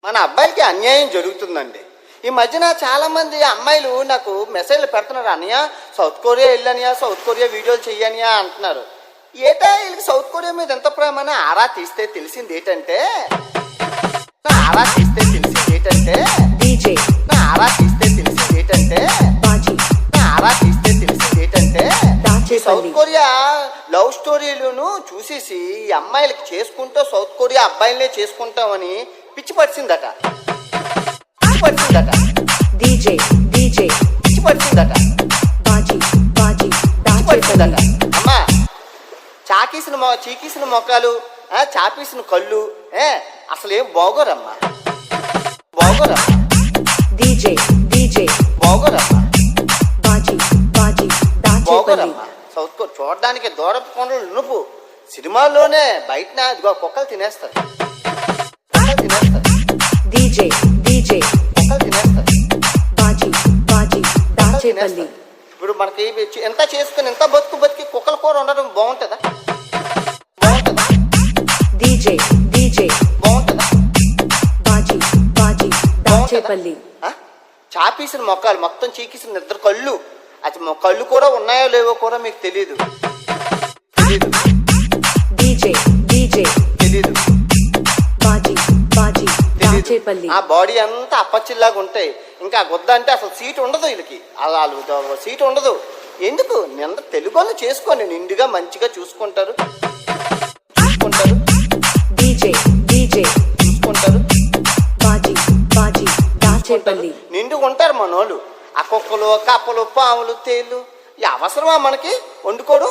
మన అబ్బాయిలకి అన్యాయం జరుగుతుందండి. ఈ మధ్యన చాలామంది అమ్మాయిలు నాకు మెసేజ్లు పెడుతున్నారు, అన్నయ్య సౌత్ కొరియా వెళ్ళనియా, సౌత్ కొరియా వీడియోలు చెయ్యనియా అంటున్నారు. ఏటా వీళ్ళకి సౌత్ కొరియా మీద ఎంత ప్రేమని ఆరా తీస్తే తెలిసింది ఏంటంటే ఆరా తీస్తే తెలిసింది ఏంటంటే సౌత్ కొరియా లవ్ స్టోరీలను చూసేసి ఈ అమ్మాయిలకి చేసుకుంటూ సౌత్ కొరియా అబ్బాయిలనే చేసుకుంటామని పిచ్చి పట్టిందట. అమ్మా చీకీసిన మొక్కలు, చాపీసిన కళ్ళు అసలు ఏం బాగోరమ్మా. సౌత్ కొరియా చూడడానికి దూరపు కొండలు నునుపు, సినిమాల్లోనే బయట కుక్కలు తినేస్తారు. ఇప్పుడు మనకి ఎంత చేసుకుని ఎంత బతికి కుక్కల కూర ఉండడం బాగుంటుందా? చాపీసిన మొక్కలు మొత్తం చీకేసిన నిద్ర కళ్ళు, అది కళ్ళు కూడా ఉన్నాయో లేవో కూడా మీకు తెలీదు. ఆ బాడీ అంతా అప్పచ్చిల్లాగా ఉంటాయి. ఇంకా గుద్ద అంటే అసలు సీట్ ఉండదు వీళ్ళకి, వాళ్ళు సీట్ ఉండదు. ఎందుకు తెలుగు వాళ్ళు చేసుకోండి, నిండుగా మంచిగా చూసుకుంటారు. నిండుగా ఉంటారు మనోళ్ళు. ఆ కుక్కలు, కప్పలు, పాములు, తేళ్ళు అవసరమా మనకి? వండుకోడు